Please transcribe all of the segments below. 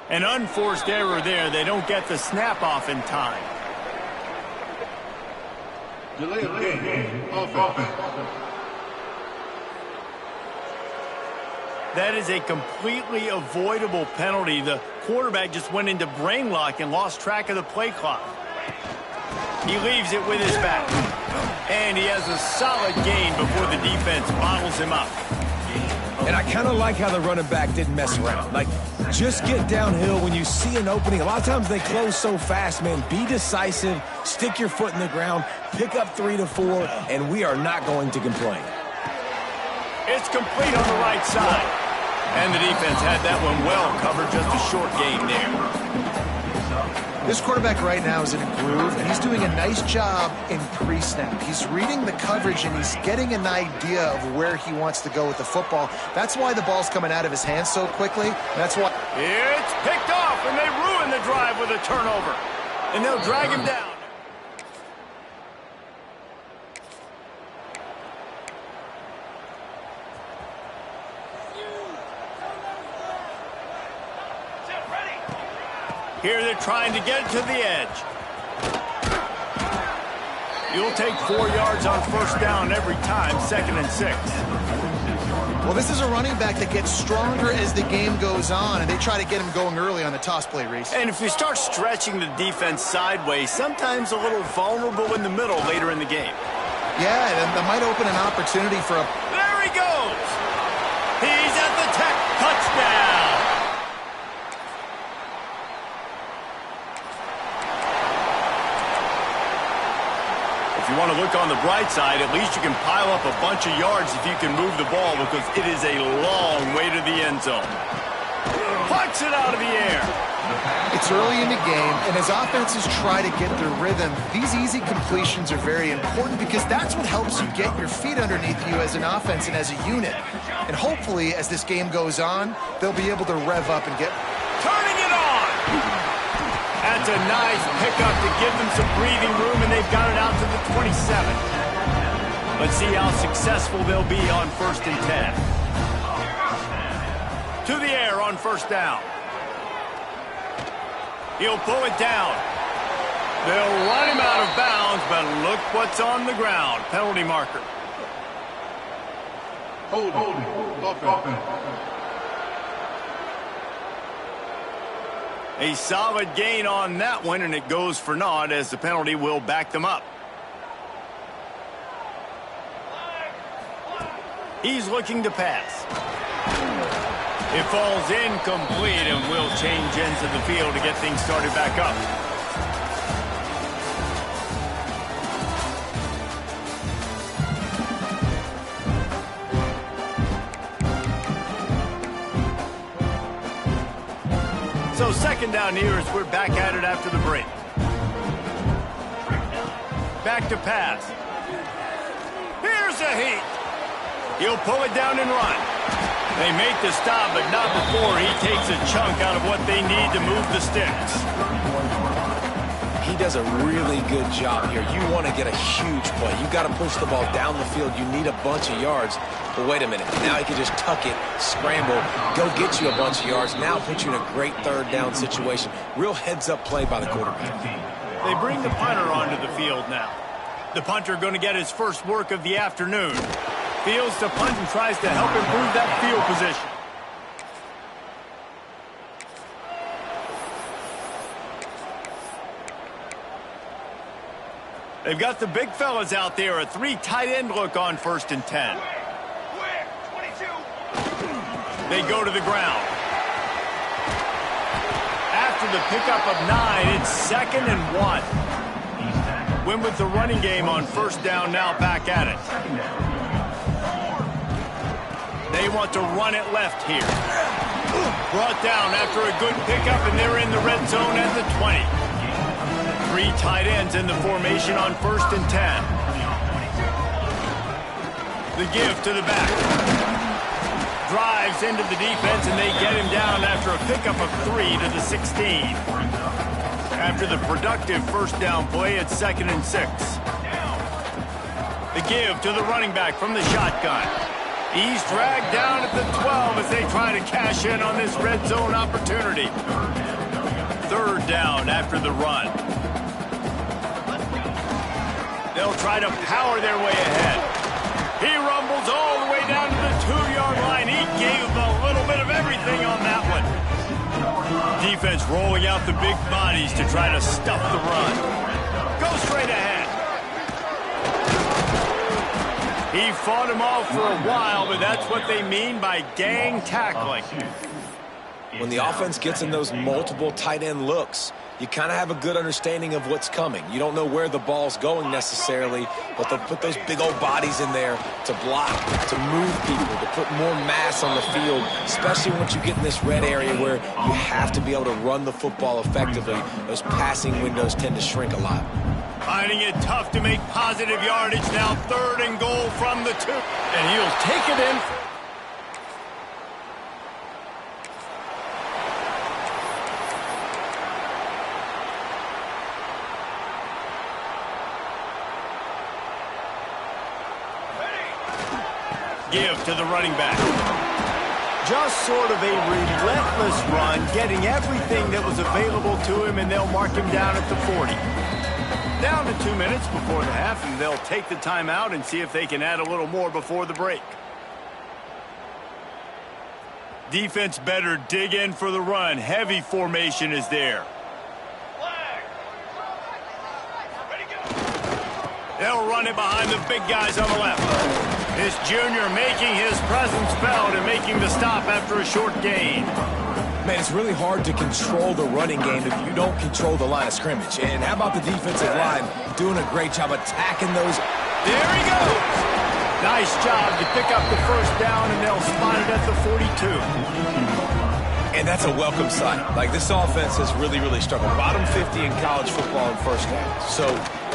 An unforced error there. They don't get the snap off in time. Delay of game. Offense. That is a completely avoidable penalty. The quarterback just went into brain lock and lost track of the play clock. He leaves it with his back. And he has a solid gain before the defense bottles him up. And I kind of like how the running back didn't mess around. Like, just get downhill when you see an opening. A lot of times they close so fast, man. Be decisive, stick your foot in the ground, pick up 3 to 4, and we are not going to complain. It's complete on the right side. And the defense had that one well covered, just a short game there. This quarterback right now is in a groove, and he's doing a nice job in pre-snap. He's reading the coverage, and he's getting an idea of where he wants to go with the football. That's why the ball's coming out of his hands so quickly. That's why it's picked off, and they ruin the drive with a turnover. And they'll drag him down. Here they're trying to get it to the edge. You'll take 4 yards on first down every time, 2nd and 6. Well, this is a running back that gets stronger as the game goes on, and they try to get him going early on the toss play, Reese. And if you start stretching the defense sideways, sometimes a little vulnerable in the middle later in the game. Yeah, that might open an opportunity for a... There he goes! He's at the tech. Touchdown! If you want to look on the bright side, at least you can pile up a bunch of yards if you can move the ball, because it is a long way to the end zone. Punts it out of the air. It's early in the game, and as offenses try to get their rhythm, these easy completions are very important because that's what helps you get your feet underneath you as an offense and as a unit. And hopefully, as this game goes on, they'll be able to rev up and get... Turning it on! That's a nice pickup to give them some breathing room, and they've got it out to the 27. Let's see how successful they'll be on 1st and 10. To the air on first down. He'll pull it down. They'll run him out of bounds, but look what's on the ground. Penalty marker. Hold. Offense. A solid gain on that one, and it goes for naught as the penalty will back them up. He's looking to pass. It falls incomplete, and will change ends of the field to get things started back up. So 2nd down here as we're back at it after the break. Back to pass. Here's a heat. He'll pull it down and run. They make the stop, but not before he takes a chunk out of what they need to move the sticks. He does a really good job here. You want to get a huge play. You got to push the ball down the field. You need a bunch of yards. But wait a minute. Now he can just tuck it, scramble, go get you a bunch of yards. Now put you in a great 3rd down situation. Real heads-up play by the quarterback. They bring the punter onto the field now. The punter going to get his first work of the afternoon. Fields to punt and tries to help improve that field position. They've got the big fellas out there. A 3 tight end look on 1st and 10. They go to the ground. After the pickup of 9, it's 2nd and 1. Win with the running game on first down, now back at it. They want to run it left here. Brought down after a good pickup, and they're in the red zone at the 20. 3 tight ends in the formation on 1st and 10. The give to the back. Drives into the defense, and they get him down after a pickup of 3 to the 16. After the productive first down play, it's 2nd and 6. The give to the running back from the shotgun. He's dragged down at the 12 as they try to cash in on this red zone opportunity. Third down after the run. They'll try to power their way ahead. He rumbles all the way down to the 2-yard line. He gave a little bit of everything on that one. Defense rolling out the big bodies to try to stuff the run. Go straight ahead. He fought him off for a while, but that's what they mean by gang tackling. When the offense gets in those multiple tight end looks, you kind of have a good understanding of what's coming. You don't know where the ball's going necessarily, but they'll put those big old bodies in there to block, to move people, to put more mass on the field, especially once you get in this red area where you have to be able to run the football effectively. Those passing windows tend to shrink a lot. Finding it tough to make positive yardage now. 3rd and goal from the 2. And he'll take it in. Give to the running back. Just sort of a relentless run, getting everything that was available to him, and they'll mark him down at the 40. Down to 2 minutes before the half, and they'll take the timeout and see if they can add a little more before the break. Defense better dig in for the run. Heavy formation is there. They'll run it behind the big guys on the left. This junior making his presence felt and making the stop after a short gain. Man, it's really hard to control the running game if you don't control the line of scrimmage. And how about the defensive line doing a great job attacking those? There he goes. Nice job to pick up the first down, and they'll spot it at the 42. And that's a welcome sight. Like, this offense has really, really struggled. Bottom 50 in college football in first down. So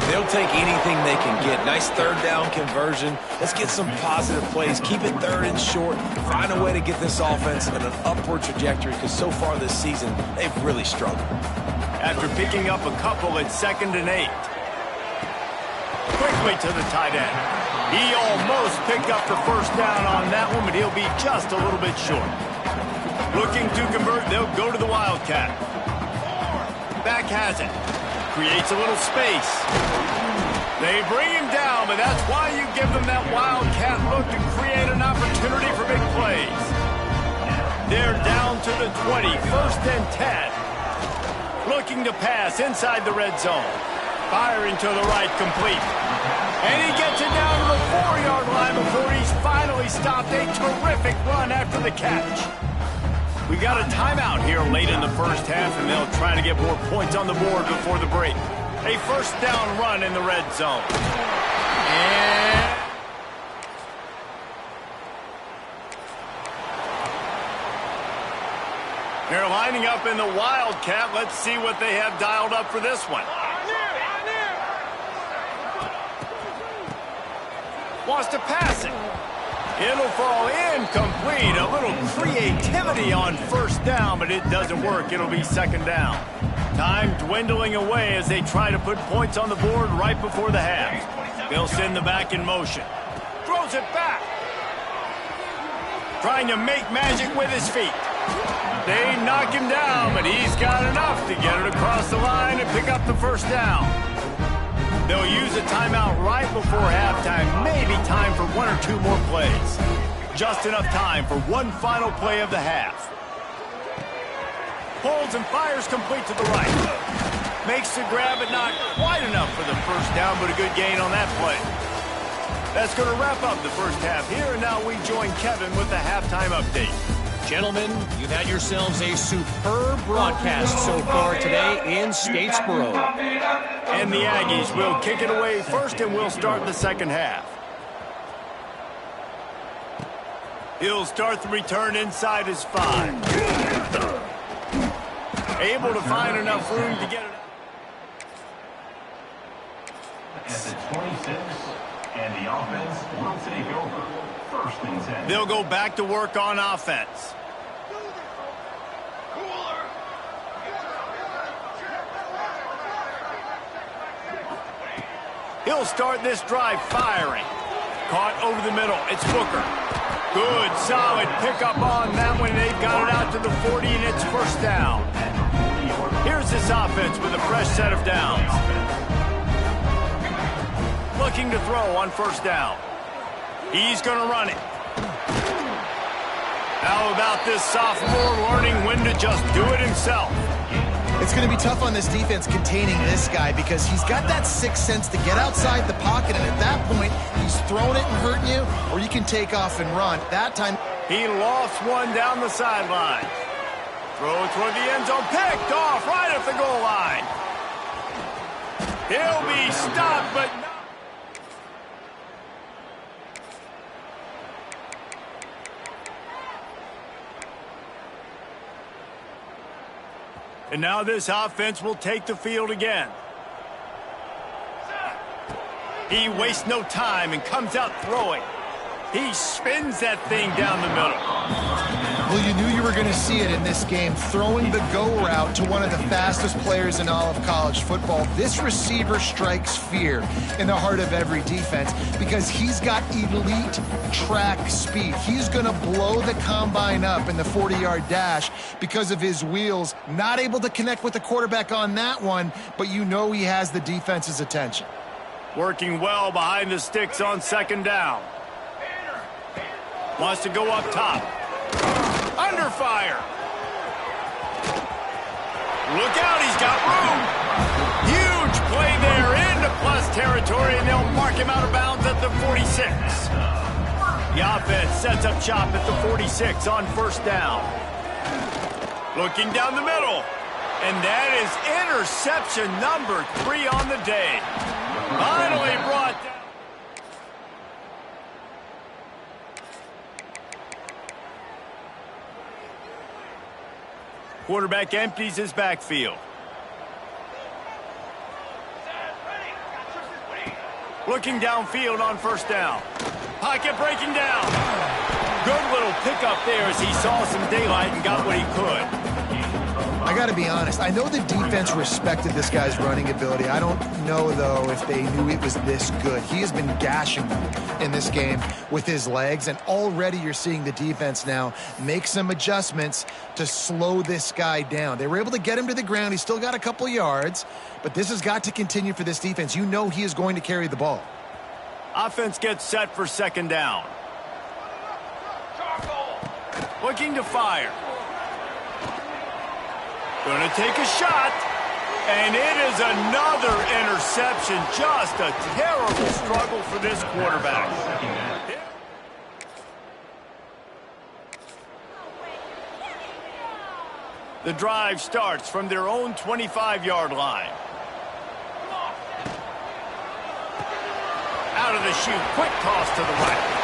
they'll take anything they can get. Nice 3rd down conversion. Let's get some positive plays. Keep it 3rd and short. Find a way to get this offense in an upward trajectory, because so far this season, they've really struggled. After picking up a couple at 2nd and 8. Quickly to the tight end. He almost picked up the first down on that one, but he'll be just a little bit short. Looking to convert, they'll go to the Wildcat. Back has it. Creates a little space. They bring him down, but that's why you give them that Wildcat look to create an opportunity for big plays. They're down to the 20, 1st and 10. Looking to pass inside the red zone. Firing to the right, complete. And he gets it down to the 4-yard line before he's finally stopped. A terrific run after the catch. We've got a timeout here late in the first half, and they'll try to get more points on the board before the break. A 1st down run in the red zone. And they're lining up in the Wildcat. Let's see what they have dialed up for this one. Wants to pass it. It'll fall incomplete. A little creativity on 1st down, but it doesn't work. It'll be 2nd down. Time dwindling away as they try to put points on the board right before the half. They'll send the back in motion. Throws it back. Trying to make magic with his feet. They knock him down, but he's got enough to get it across the line and pick up the 1st down. They'll use a timeout right before halftime. Maybe time for 1 or 2 more plays. Just enough time for one final play of the half. Pulls and fires complete to the right. Makes the grab, but not quite enough for the 1st down, but a good gain on that play. That's going to wrap up the first half here, and now we join Kevin with the halftime update. Gentlemen, you've had yourselves a superb broadcast so far today in Statesboro. And the Aggies will kick it away first, and we'll start the second half. He'll start the return inside his 5. Able to find enough room to get it. At the 26, and the offense will take over. 1st and 10. They'll go back to work on offense. He'll start this drive firing. Caught over the middle. It's Booker. Good, solid pickup on that one. They've got it out to the 40, and it's first down. Here's this offense with a fresh set of downs. Looking to throw on first down. He's going to run it. How about this sophomore learning when to just do it himself? It's going to be tough on this defense containing this guy because he's got that sixth sense to get outside the pocket, and at that point, he's throwing it and hurting you, or you can take off and run. That time, he lost one down the sideline. Throw toward the end zone, picked off right at the goal line. He'll be stopped, but not. And now this offense will take the field again. He wastes no time and comes out throwing. He spins that thing down the middle. Well, you knew you were going to see it in this game, throwing the go route to one of the fastest players in all of college football. This receiver strikes fear in the heart of every defense because he's got elite track speed. He's going to blow the combine up in the 40-yard dash because of his wheels. Not able to connect with the quarterback on that one, but you know he has the defense's attention. Working well behind the sticks on second down. Wants to go up top. Under fire. Look out, he's got room. Huge play there into plus territory, and they'll mark him out of bounds at the 46. The offense sets up shop at the 46 on first down. Looking down the middle. And that is interception number 3 on the day. Finally brought down. Quarterback empties his backfield. Looking downfield on first down. Pocket breaking down. Good little pickup there as he saw some daylight and got what he could. I got to be honest. I know the defense respected this guy's running ability. I don't know, though, if they knew it was this good. He has been gashing them in this game with his legs, and already you're seeing the defense now make some adjustments to slow this guy down. They were able to get him to the ground. He's still got a couple yards, but this has got to continue for this defense. You know he is going to carry the ball. Offense gets set for second down. Looking to fire. Going to take a shot, and it is another interception. Just a terrible struggle for this quarterback. The drive starts from their own 25-yard line. Out of the chute, quick toss to the right.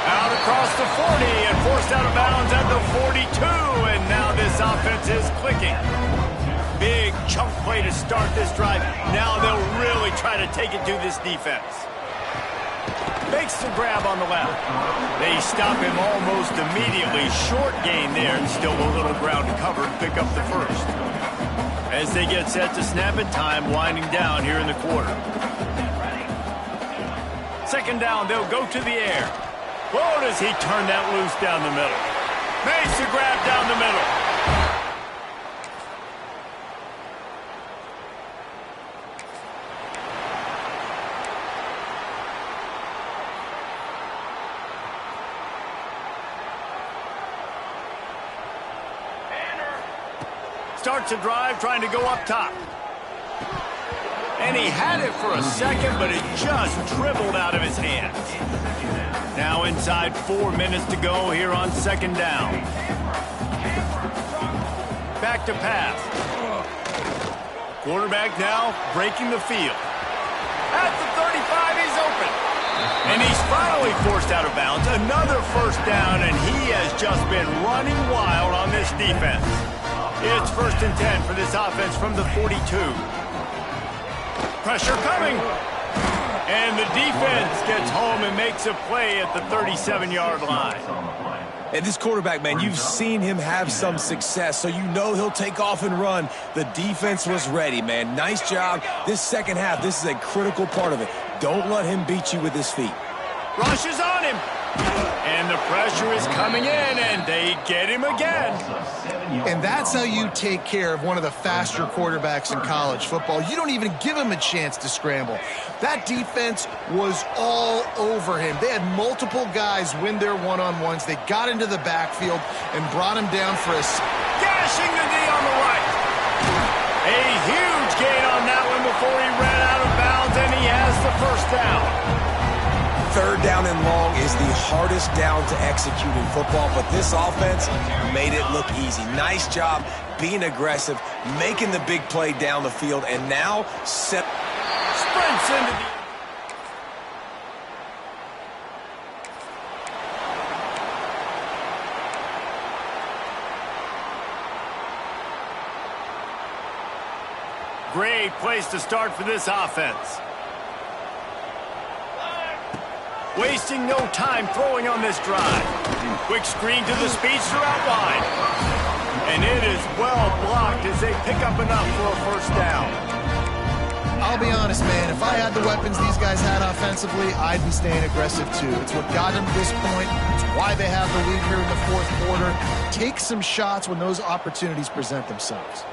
Out across the 40 and forced out of bounds at the 42, and now this offense is clicking. Big chunk play to start this drive. Now they'll really try to take it to this defense. Makes the grab on the left. They stop him almost immediately. Short gain there, and still a little ground to cover to pick up the first. As they get set to snap it, time winding down here in the quarter. Second down, they'll go to the air. Whoa, does he turn that loose down the middle. Makes the grab down the middle. Starts a drive trying to go up top. And he had it for a second, but it just dribbled out of his hands. Now inside 4 minutes to go here on second down. Back to pass. Quarterback now breaking the field. At the 35, he's open. And he's finally forced out of bounds. Another first down, and he has just been running wild on this defense. It's 1st and 10 for this offense from the 42. Pressure coming. And the defense gets home and makes a play at the 37-yard line. And this quarterback, man, you've seen him have some success, so you know he'll take off and run. The defense was ready, man. Nice job. This second half, this is a critical part of it. Don't let him beat you with his feet. Rush is on him. And the pressure is coming in, and they get him again. And that's how you take care of one of the faster quarterbacks in college football. You don't even give him a chance to scramble. That defense was all over him. They had multiple guys win their one-on-ones. They got into the backfield and brought him down for a... Gashing the knee on the right. A huge gain on that one before he ran out of bounds, and he has the first down. Third down and long is the hardest down to execute in football, but this offense made it look easy. Nice job being aggressive, making the big play down the field, and now sprints into the... Great place to start for this offense. Wasting no time throwing on this drive. Quick screen to the speedster out wide. And it is well blocked as they pick up enough for a first down. I'll be honest, man. If I had the weapons these guys had offensively, I'd be staying aggressive too. It's what got them to this point. It's why they have the lead here in the fourth quarter. Take some shots when those opportunities present themselves.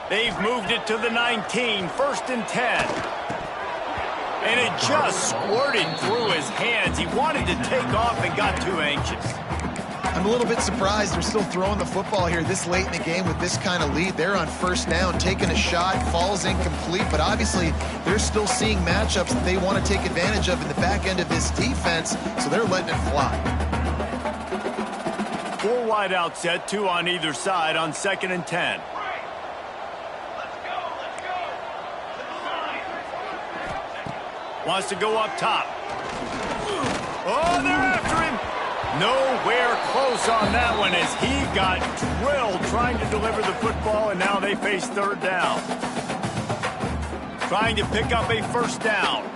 They've moved it to the 19, 1st and 10. And it just squirted through his hands. He wanted to take off and got too anxious. I'm a little bit surprised they're still throwing the football here this late in the game with this kind of lead. They're on first down, taking a shot, falls incomplete, but obviously they're still seeing matchups that they want to take advantage of in the back end of this defense, so they're letting it fly. 4 wide out set, 2 on either side on 2nd and 10. Wants to go up top. Oh, they're after him. Nowhere close on that one as he got drilled trying to deliver the football, and now they face 3rd down. Trying to pick up a first down.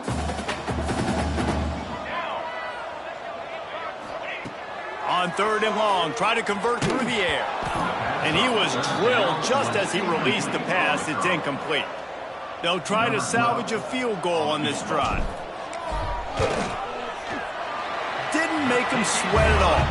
On 3rd and long, trying to convert through the air. And he was drilled just as he released the pass. It's incomplete. They'll try to salvage a field goal on this drive. Didn't make him sweat at all.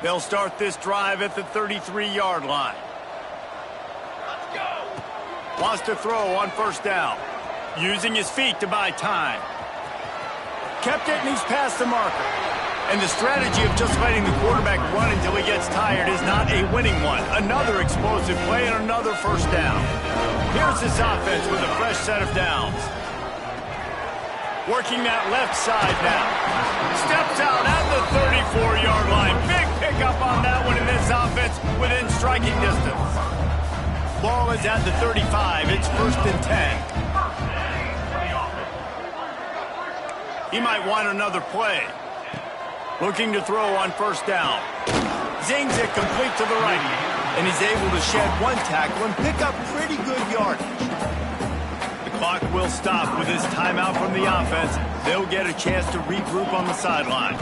They'll start this drive at the 33-yard line. Let's go. Wants to throw on first down. Using his feet to buy time. Kept it, and he's past the marker. And the strategy of just letting the quarterback run until he gets tired is not a winning one. Another explosive play and another first down. Here's this offense with a fresh set of downs. Working that left side now. Steps out at the 34-yard line. Big pickup on that one in this offense within striking distance. Ball is at the 35. It's 1st and 10. He might want another play. Looking to throw on first down. Zings it complete to the right. And he's able to shed 1 tackle and pick up pretty good yardage. The clock will stop with this timeout from the offense. They'll get a chance to regroup on the sideline.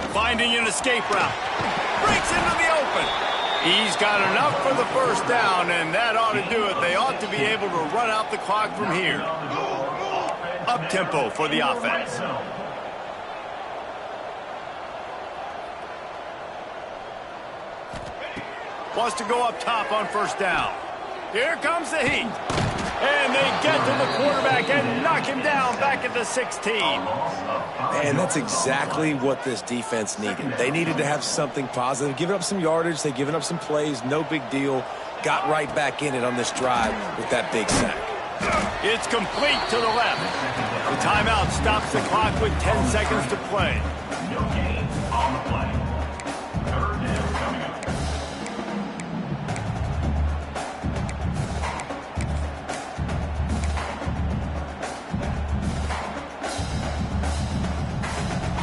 Finding an escape route. Breaks into the open. He's got enough for the first down, and that ought to do it. They ought to be able to run out the clock from here. Up-tempo for the offense. Wants to go up top on first down. Here comes the heat. And they get to the quarterback and knock him down back at the 16. And that's exactly what this defense needed. They needed to have something positive. Giving up some yardage, they've given up some plays, no big deal. Got right back in it on this drive with that big sack. It's complete to the left. The timeout stops the clock with 10 seconds to play. No gain on the play. 3rd down coming up.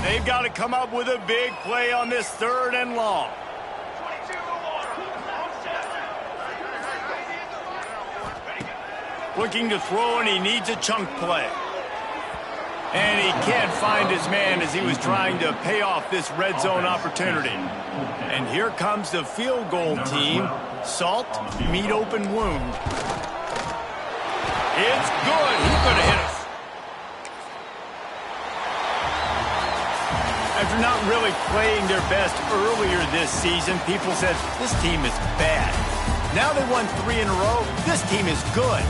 They've got to come up with a big play on this 3rd and long. Looking to throw, and he needs a chunk play. And he can't find his man as he was trying to pay off this red zone opportunity. And here comes the field goal team. Salt, meat open wound. It's good. He's going to hit us. After not really playing their best earlier this season, people said this team is bad. Now they won 3 in a row. This team is good.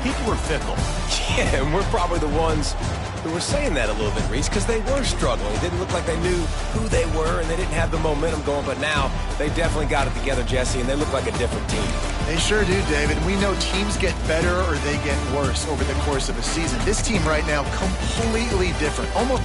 People were fickle. Yeah, and we're probably the ones who were saying that a little bit, Reese, because they were struggling. It didn't look like they knew who they were, and they didn't have the momentum going. But now they definitely got it together, Jesse, and they look like a different team. They sure do, David. We know teams get better or they get worse over the course of a season. This team right now, completely different. Almost